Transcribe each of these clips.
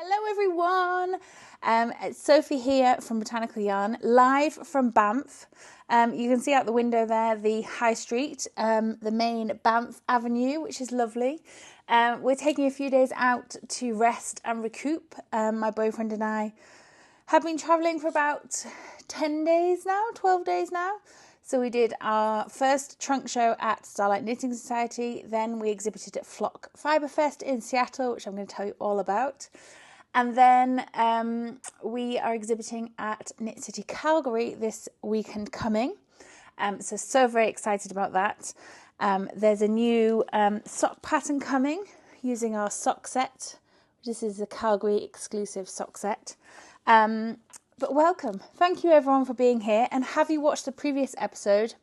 Hello everyone, it's Sophie here from Botanical Yarn, live from Banff. You can see out the window there the High Street, the main Banff Avenue, which is lovely. We're taking a few days out to rest and recoup. My boyfriend and I have been travelling for about 10 days now, 12 days now. So we did our first trunk show at Starlight Knitting Society, then we exhibited at Flock Fibre Fest in Seattle, which I'm going to tell you all about. And then we are exhibiting at Knit City Calgary this weekend coming. So very excited about that. There's a new sock pattern coming using our sock set. This is a Calgary exclusive sock set. But welcome. Thank you everyone for being here. And have you watched the previous episode,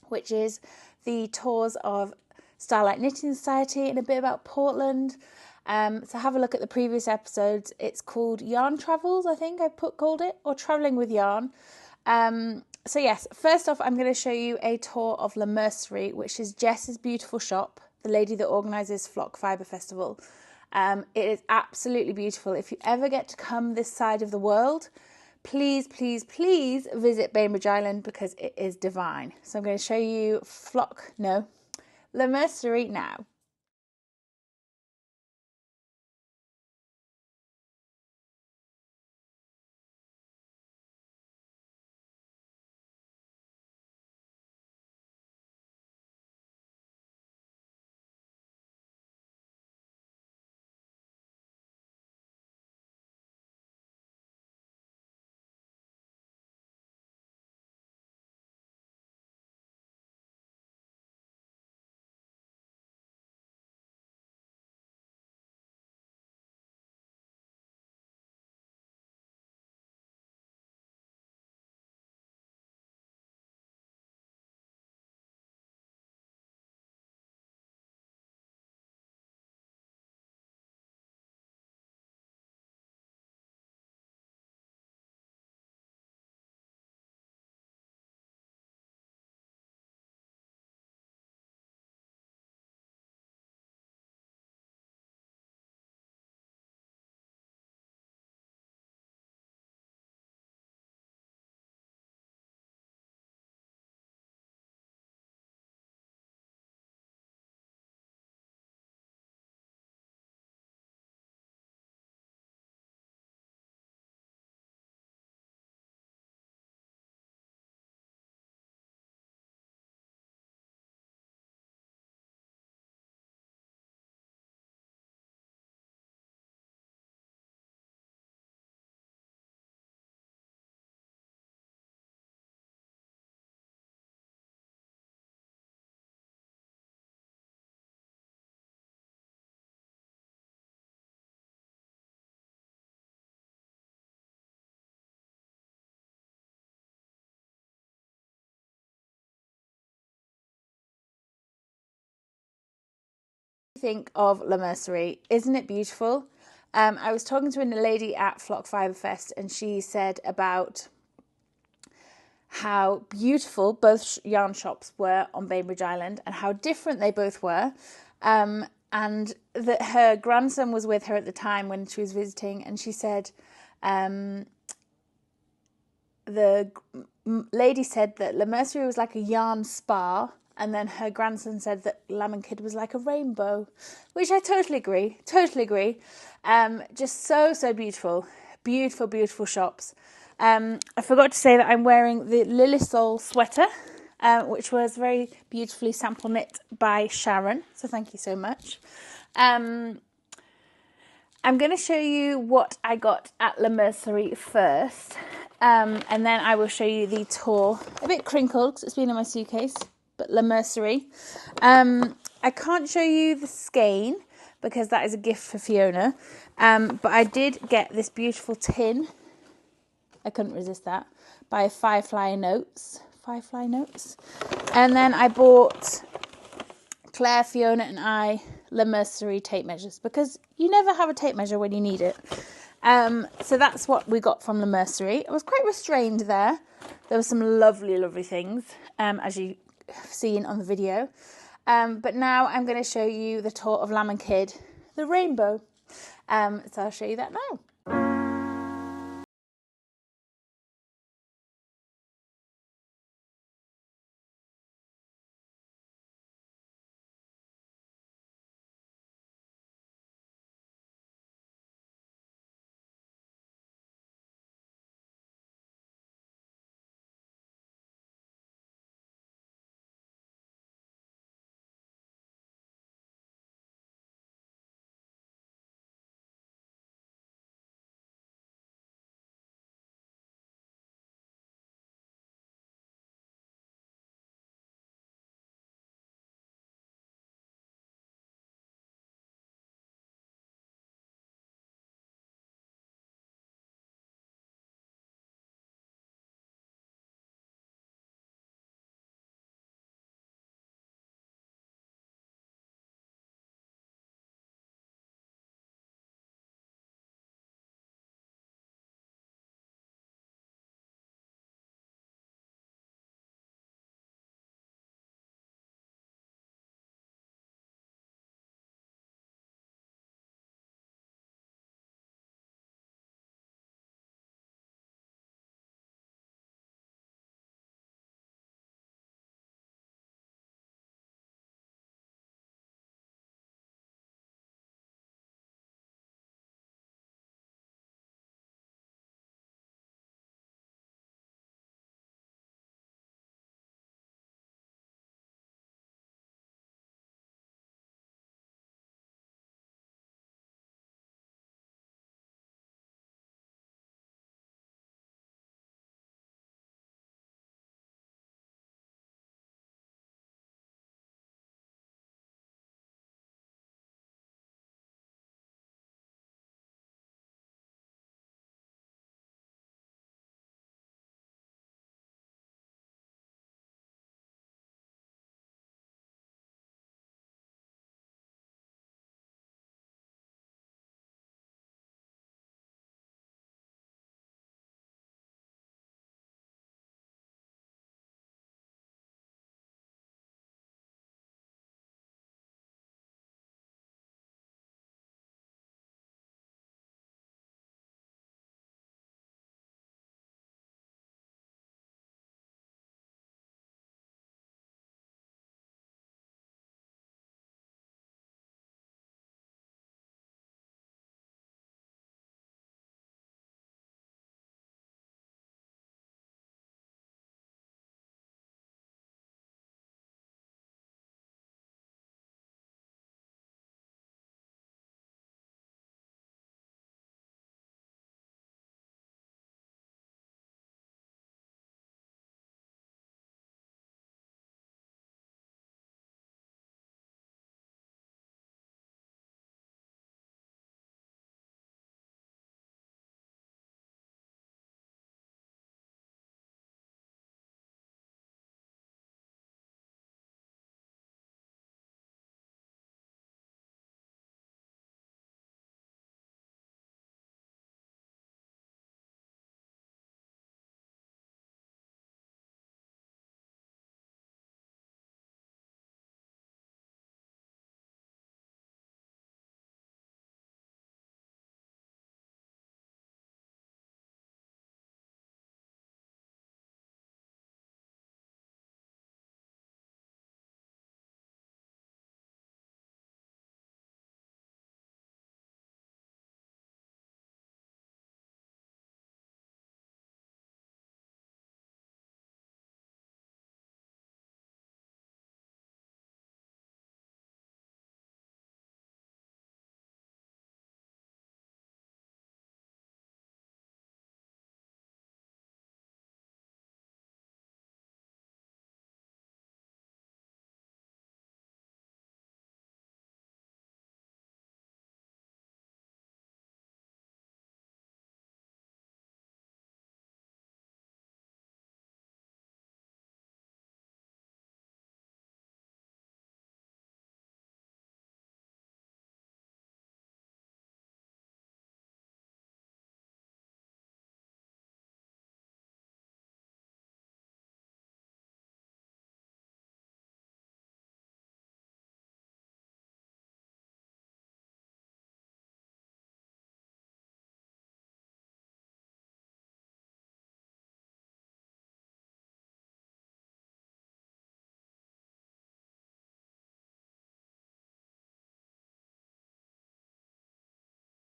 which is the tours of Starlight Knitting Society and a bit about Portland? So have a look at the previous episodes. It's called Yarn Travels, I think I called it, or Travelling with Yarn. So yes, first off, I'm going to show you a tour of La Mercerie, which is Jess's beautiful shop, the lady that organises Flock Fibre Festival. It is absolutely beautiful. If you ever get to come this side of the world, please visit Bainbridge Island because it is divine. So I'm going to show you La Mercerie now. Think of La Mercerie, isn't it beautiful? I was talking to a lady at Flock Fibre Fest and she said about how beautiful both yarn shops were on Bainbridge Island and how different they both were, and that her grandson was with her at the time when she was visiting, and she said the lady said that La Mercerie was like a yarn spa, and then her grandson said that Lamb Kid was like a rainbow, which I totally agree. Just so beautiful shops. I forgot to say that I'm wearing the Lilisol sweater, which was very beautifully sample knit by Sharon, so thank you so much. I'm going to show you what I got at La Mercerie first, and then I will show you the tour. A bit crinkled because it's been in my suitcase, but La Mercerie. I can't show you the skein because that is a gift for Fiona, but I did get this beautiful tin. I couldn't resist that, by Firefly Notes. And then I bought Claire, Fiona and I La Mercerie tape measures because you never have a tape measure when you need it. So that's what we got from La Mercerie. I was quite restrained there. There were some lovely things, as you have seen on the video. But now I'm going to show you the tour of Lamb Kid, the rainbow. So I'll show you that now.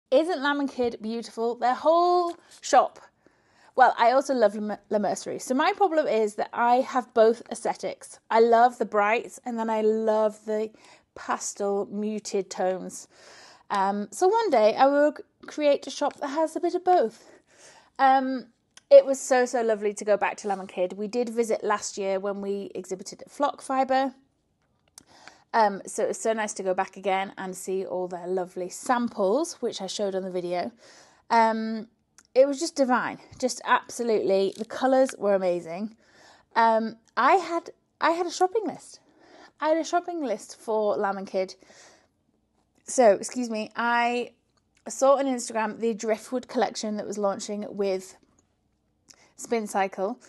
Isn't Lamb Kid beautiful? Their whole shop. Well, I also love La Mercerie. So my problem is that I have both aesthetics. I love the brights and then I love the pastel muted tones. So one day I will create a shop that has a bit of both. It was so lovely to go back to Lamb Kid. We did visit last year when we exhibited at Flock Fibre. So it was so nice to go back again and see all their lovely samples, which I showed on the video. It was just divine, just absolutely. The colours were amazing. I had a shopping list. I had a shopping list for Lamb Kid. So, excuse me, I saw on Instagram the Driftwood collection that was launching with Spin Cycle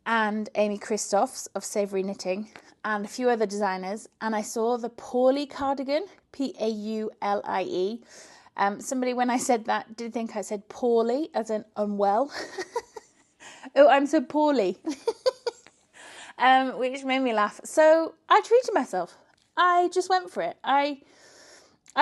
and Amy Christophs of Savoury Knitting and a few other designers, and I saw the Paulie cardigan, Paulie. Somebody, when I said that, did think I said poorly, as in unwell. Oh, I'm so poorly. Which made me laugh. So I treated myself. I just went for it. I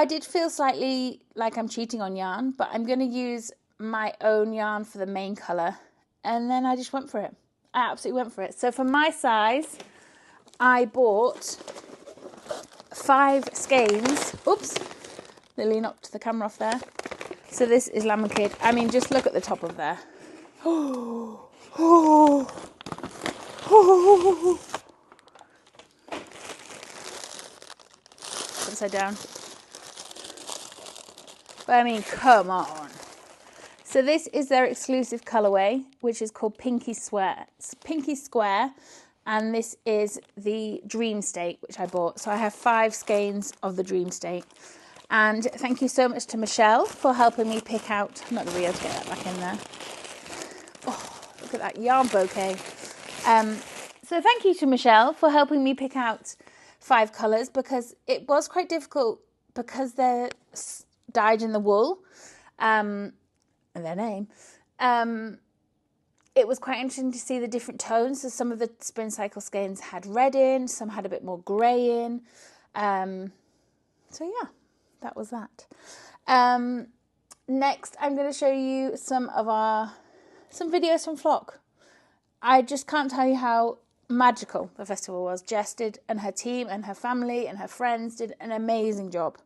did feel slightly like I'm cheating on yarn, but I'm going to use my own yarn for the main colour. And then I just went for it. I absolutely went for it. So for my size, I bought 5 skeins. Oops, nearly knocked the camera off there. So this is Lamb Kid. I mean, just look at the top of there. Upside down. But I mean, come on. So this is their exclusive colourway, which is called Pinky Square. It's Pinky Square, and this is the Dream State, which I bought. So I have 5 skeins of the Dream State. And thank you so much to Michelle for helping me pick out. I'm not going to be able to get that back in there. Oh, look at that yarn bouquet. So thank you to Michelle for helping me pick out 5 colours, because it was quite difficult because they're dyed in the wool. And their name. It was quite interesting to see the different tones. So some of the Spin Cycle skeins had red in, some had a bit more grey in. So yeah, that was that. Next, I'm going to show you some videos from Flock. I just can't tell you how magical the festival was. Jess did, and her team and her family and her friends did an amazing job.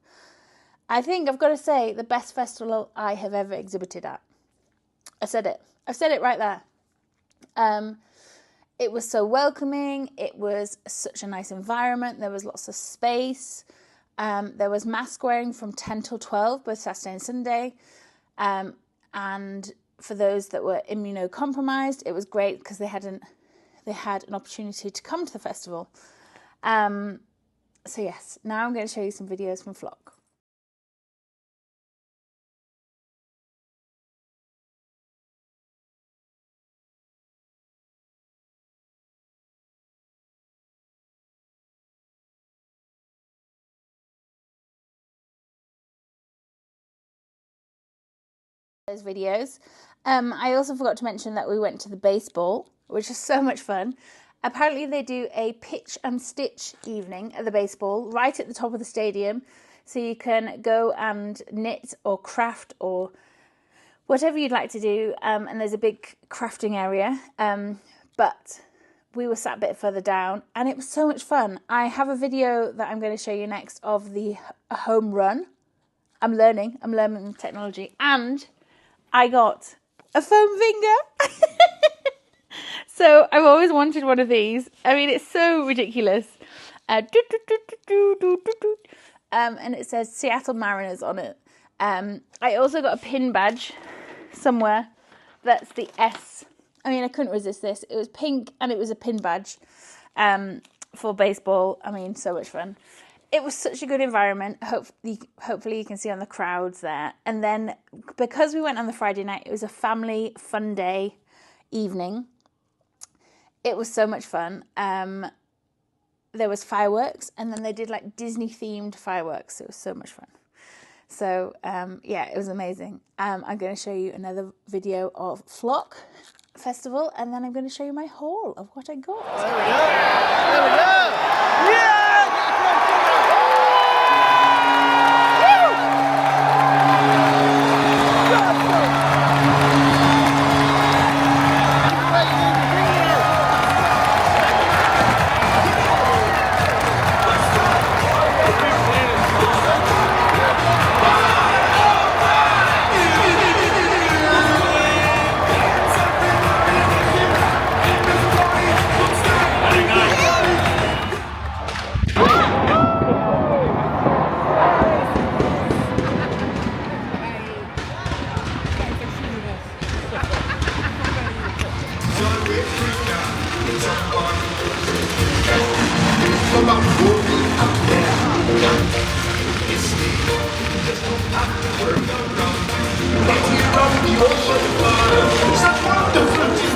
I think I've got to say the best festival I have ever exhibited at. I said it. I've said it right there. It was so welcoming. It was such a nice environment. There was lots of space. There was mask wearing from 10 till 12, both Saturday and Sunday. And for those that were immunocompromised, it was great because they had an opportunity to come to the festival. So yes, now I'm going to show you some videos from Flock. Those videos. I also forgot to mention that we went to the baseball, which is so much fun. Apparently they do a pitch and stitch evening at the baseball right at the top of the stadium, so you can go and knit or craft or whatever you'd like to do, and there's a big crafting area, but we were sat a bit further down and it was so much fun. I have a video that I'm going to show you next of the home run. I'm learning technology, and I got a foam finger. So I've always wanted one of these. I mean, it's so ridiculous. And it says Seattle Mariners on it. I also got a pin badge somewhere. That's the S. I mean, I couldn't resist this. It was pink and it was a pin badge for baseball. I mean, so much fun. It was such a good environment. Hopefully you can see on the crowds there. And then because we went on the Friday night, it was a family fun day evening. It was so much fun. There was fireworks, and then they did like Disney themed fireworks. It was so much fun. So yeah, it was amazing. I'm going to show you another video of Flock Festival, and then I'm going to show you my haul of what I got. There we go. There we go. Yeah!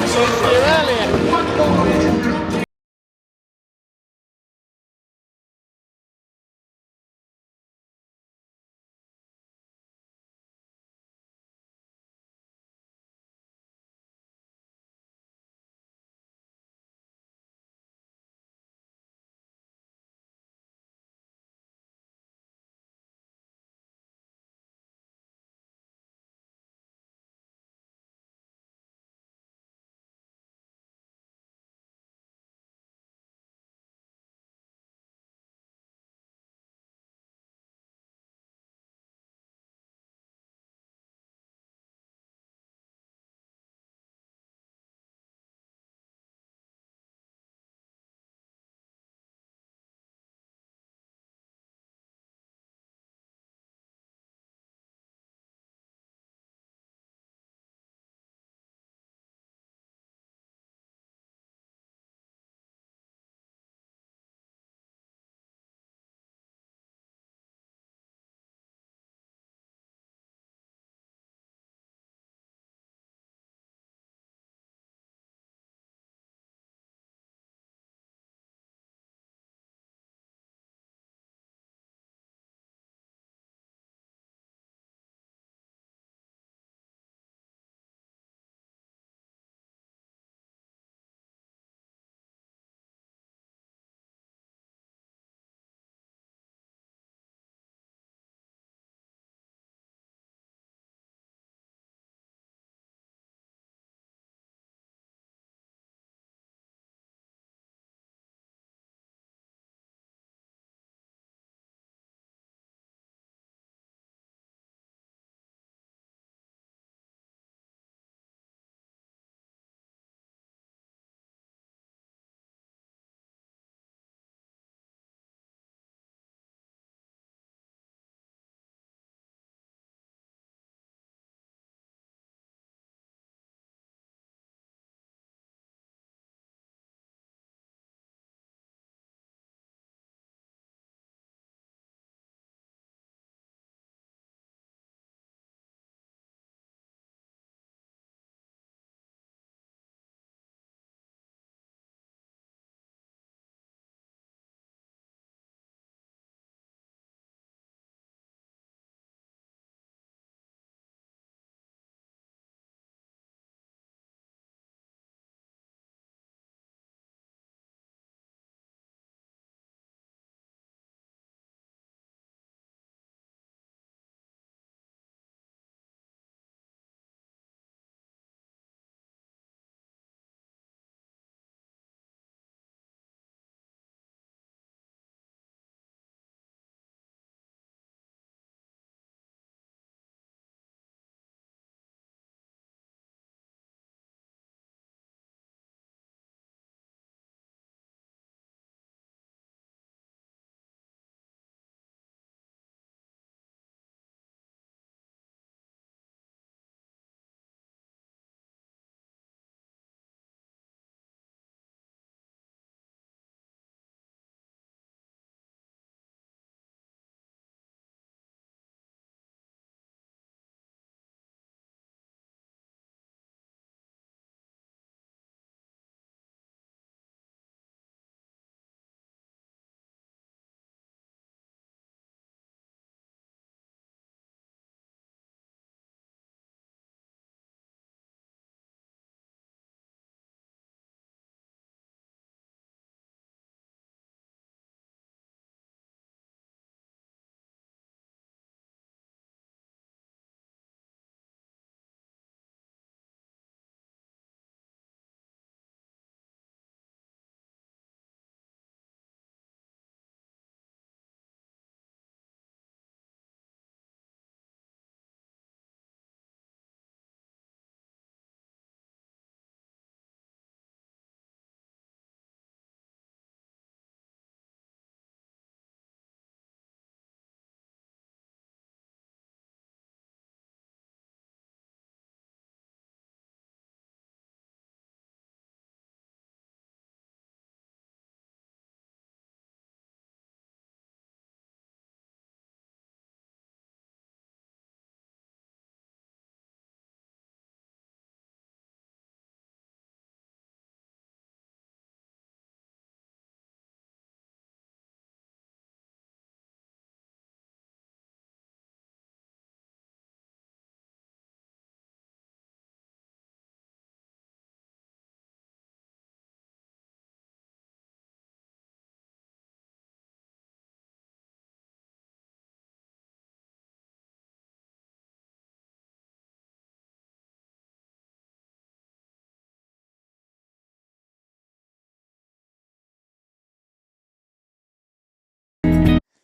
See you earlier.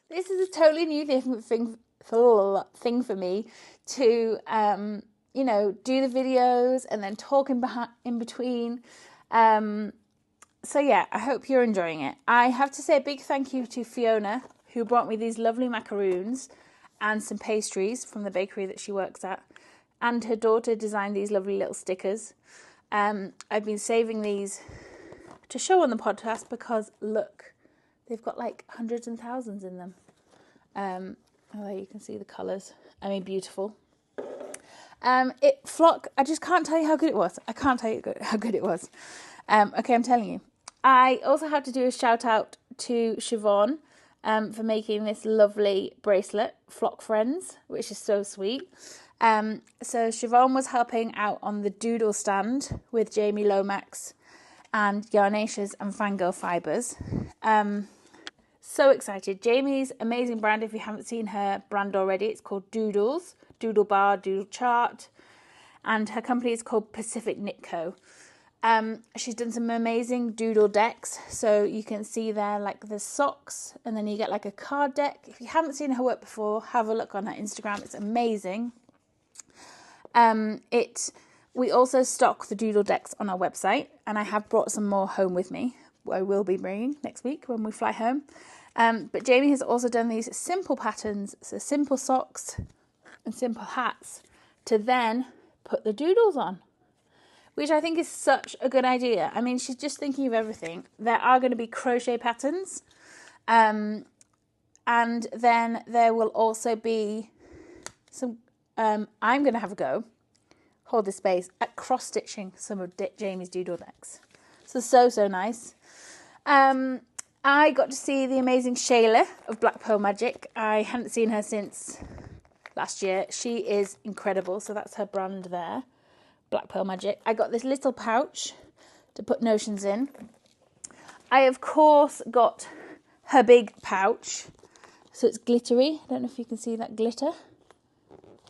this is a totally new thing for me to, you know, do the videos and then talk in between. So yeah, I hope you're enjoying it. I have to say a big thank you to Fiona, who brought me these lovely macaroons and some pastries from the bakery that she works at. And her daughter designed these lovely little stickers. I've been saving these to show on the podcast because look, they've got like hundreds and thousands in them. There you can see the colours. I mean, beautiful. Flock, I just can't tell you how good it was. I can't tell you how good it was. Okay, I'm telling you. I also have to do a shout out to Siobhan for making this lovely bracelet, Flock Friends, which is so sweet. So Siobhan was helping out on the doodle stand with Jamie Lomax and Yarnatia's and Fangirl Fibres. So excited. Jamie's amazing brand, if you haven't seen her brand already, it's called Doodles, Doodle Bar, Doodle Chart, and her company is called Pacific Knit Co. She's done some amazing doodle decks, so you can see there like the socks, and then you get like a card deck. If you haven't seen her work before, have a look on her Instagram. It's amazing. We also stock the doodle decks on our website, and I have brought some more home with me. I will be bringing next week when we fly home. But Jamie has also done these simple patterns, so simple socks and simple hats, to then put the doodles on, which I think is such a good idea. I mean, she's just thinking of everything. There are going to be crochet patterns, and then there will also be some, I'm going to have a go, hold this space, at cross-stitching some of Jamie's doodle decks. So nice. I got to see the amazing Shayla of Black Pearl Magic. I hadn't seen her since last year. She is incredible. So that's her brand there, Black Pearl Magic. I got this little pouch to put notions in. I, of course, got her big pouch. So it's glittery. I don't know if you can see that glitter.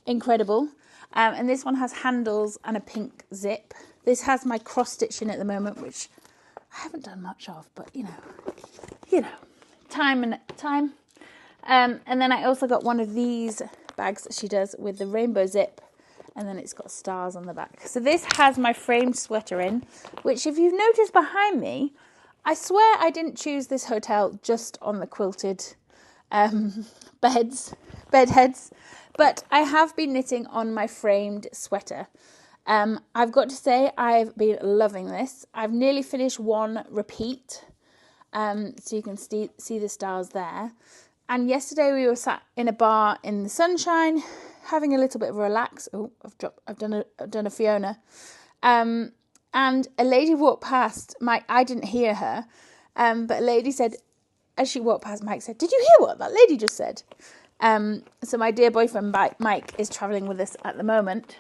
Incredible. And this one has handles and a pink zip. This has my cross stitch in at the moment, which I haven't done much of, but you know, time. And then I also got one of these bags that she does with the rainbow zip, and then it's got stars on the back. So this has my framed sweater in, which if you've noticed behind me, I swear I didn't choose this hotel just on the quilted bed heads, but I have been knitting on my framed sweater. I've got to say I've been loving this. I've nearly finished one repeat, so you can see the stars there. And yesterday we were sat in a bar in the sunshine, having a little bit of a relax. Oh, I've done a Fiona, and a lady walked past. I didn't hear her, but a lady said, as she walked past, Mike said, "Did you hear what that lady just said?" So my dear boyfriend Mike is travelling with us at the moment.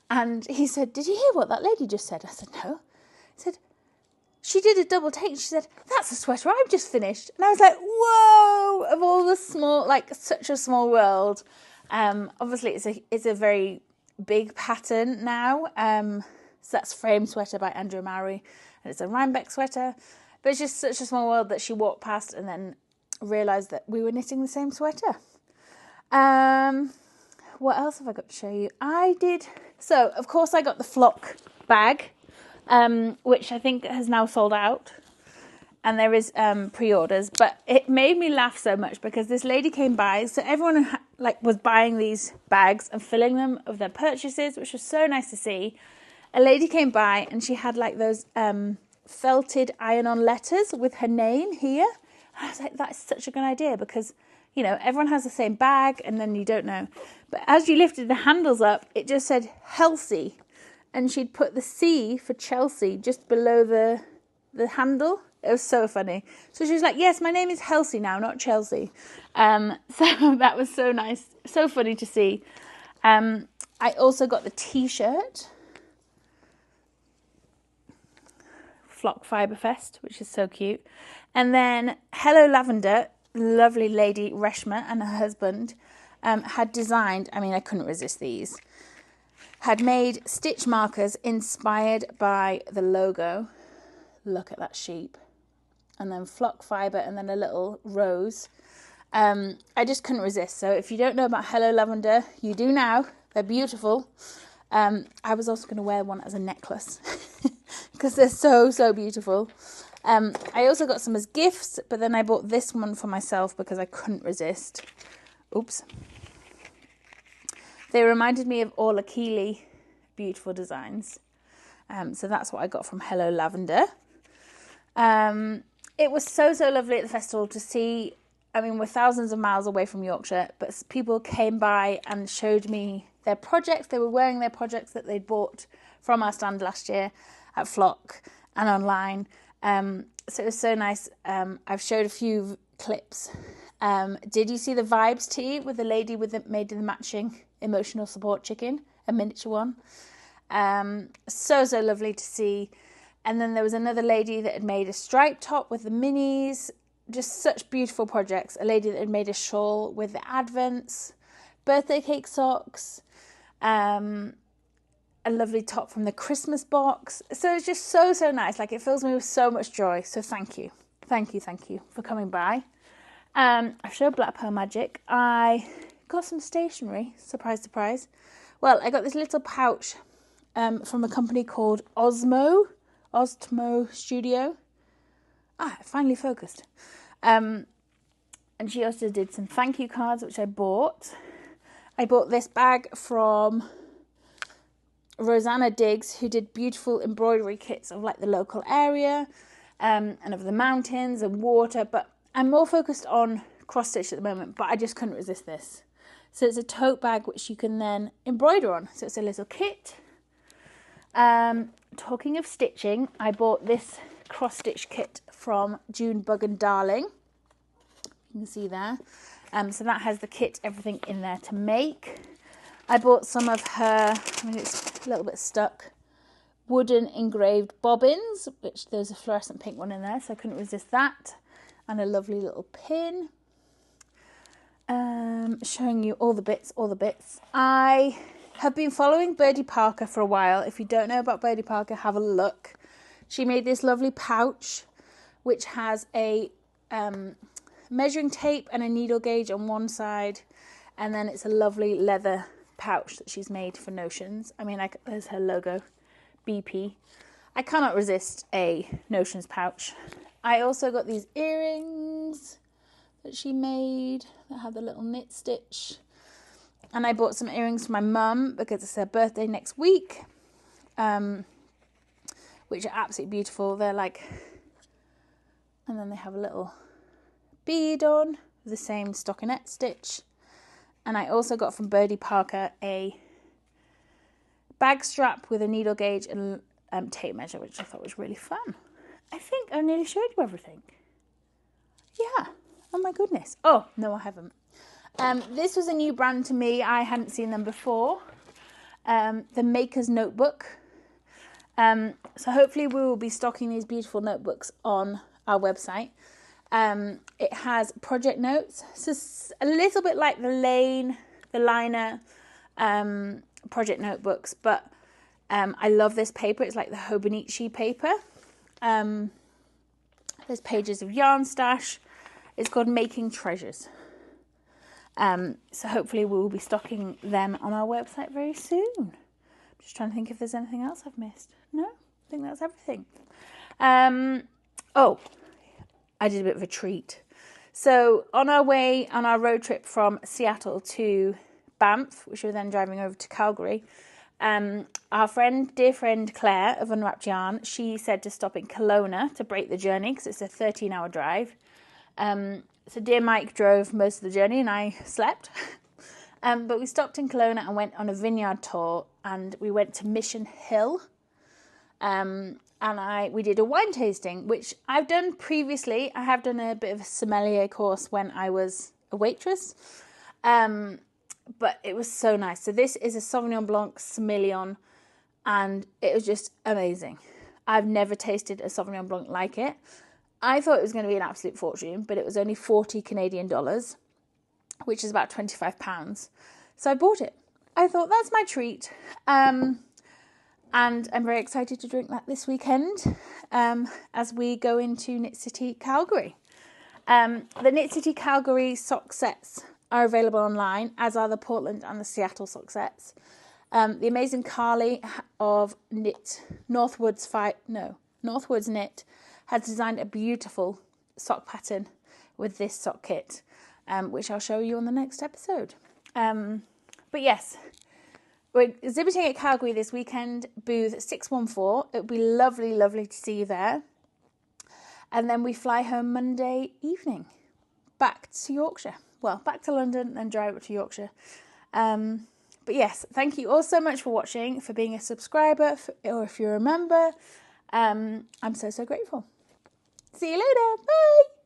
And he said, "Did you hear what that lady just said?" I said, "No." He said, "She did a double take." She said, "That's a sweater I've just finished." And I was like, whoa, of all the small, like such a small world. Obviously it's a very big pattern now. So that's Frame Sweater by Andrew Mowry. And it's a Rhinebeck sweater. But it's just such a small world that she walked past and then realised that we were knitting the same sweater. What else have I got to show you? So, of course, I got the Flock bag, which I think has now sold out. And there is pre-orders. But it made me laugh so much because this lady came by. So everyone was buying these bags and filling them of their purchases, which was so nice to see. A lady came by and she had like those felted iron-on letters with her name here. I was like, that's such a good idea because, you know, everyone has the same bag and then you don't know. But as you lifted the handles up, it just said Healthy. And she'd put the C for Chelsea just below the handle. It was so funny. So she was like, "Yes, my name is Healthy now, not Chelsea." So that was so nice. So funny to see. I also got the T-shirt. Flock Fibre Fest, which is so cute. And then Hello Lavender, lovely lady Reshma and her husband had designed, I mean, I couldn't resist these, had made stitch markers inspired by the logo. Look at that sheep. And then flock fibre and then a little rose. I just couldn't resist. So if you don't know about Hello Lavender, you do now. They're beautiful. I was also going to wear one as a necklace because they're so, so beautiful. I also got some as gifts, but then I bought this one for myself because I couldn't resist. Oops. They reminded me of all Keeley beautiful designs. So that's what I got from Hello Lavender. It was so, so lovely at the festival to see. I mean, we're thousands of miles away from Yorkshire, but people came by and showed me their projects. They were wearing their projects that they'd bought from our stand last year at Flock and online. So it was so nice. I've showed a few clips. Did you see the Vibes tee with the lady made the matching emotional support chicken, a miniature one? So, so lovely to see. And then there was another lady that had made a striped top with the minis. Just such beautiful projects. A lady that had made a shawl with the advents, birthday cake socks, a lovely top from the Christmas box. So it's just so, so nice. Like, it fills me with so much joy. So thank you. Thank you for coming by. I've showed Black Pearl Magic. I got some stationery. Surprise, surprise. Well, I got this little pouch from a company called Osmo Studio. It finally focused. And she also did some thank you cards, which I bought. I bought this bag from Rosanna Diggs, who did beautiful embroidery kits of like the local area and of the mountains and water. But I'm more focused on cross stitch at the moment, but I just couldn't resist this. So it's a tote bag which you can then embroider on. So it's a little kit. Talking of stitching, I bought this cross stitch kit from June Bug and Darling. You can see there. So that has the kit, everything in there to make. I bought some of her, it's a little bit stuck, wooden engraved bobbins, which there's a fluorescent pink one in there, so I couldn't resist that. And a lovely little pin. Showing you all the bits. I have been following Birdie Parker for a while. If you don't know about Birdie Parker, have a look. She made this lovely pouch, which has a measuring tape and a needle gauge on one side, and then it's a lovely leather pouch that she's made for notions. I mean, there's her logo, BP. I cannot resist a notions pouch. I also got these earrings that she made that have the little knit stitch, and I bought some earrings for my mum because it's her birthday next week, which are absolutely beautiful. They're like, and then they have a little bead on with the same stockinette stitch. And I also got from Birdie Parker a bag strap with a needle gauge and tape measure, which I thought was really fun. I think I nearly showed you everything. Yeah. Oh my goodness. Oh, no, I haven't. This was a new brand to me. I hadn't seen them before. The Maker's Notebook. So hopefully we will be stocking these beautiful notebooks on our website. It has project notes. So it's a little bit like the Liner project notebooks, but I love this paper. It's like the Hobonichi paper. There's pages of yarn stash. It's called Making Treasures. So hopefully we will be stocking them on our website very soon. I'm just trying to think if there's anything else I've missed. No, I think that's everything. Oh, I did a bit of a treat. So on our road trip from Seattle to Banff, which we were then driving over to Calgary, our dear friend Claire of Unwrapped Yarn, she said to stop in Kelowna to break the journey because it's a 13-hour drive. So dear Mike drove most of the journey and I slept. But we stopped in Kelowna and went on a vineyard tour, and we went to Mission Hill. And we did a wine tasting, which I've done previously. I have done a bit of a sommelier course when I was a waitress. But it was so nice. So this is a Sauvignon Blanc Semillon, and it was just amazing. I've never tasted a Sauvignon Blanc like it. I thought it was going to be an absolute fortune, but it was only 40 Canadian dollars, which is about £25. So I bought it. I thought that's my treat. And I'm very excited to drink that this weekend as we go into Knit City, Calgary. The Knit City Calgary sock sets are available online, as are the Portland and the Seattle sock sets. The amazing Carly of Northwoods Knit has designed a beautiful sock pattern with this sock kit, which I'll show you on the next episode. But yes, we're exhibiting at Calgary this weekend, booth 614. It would be lovely, lovely to see you there. And then we fly home Monday evening, back to Yorkshire. Well, back to London and drive up to Yorkshire. But yes, thank you all so much for watching, for being a subscriber, or if you're a member. I'm so, so grateful. See you later. Bye.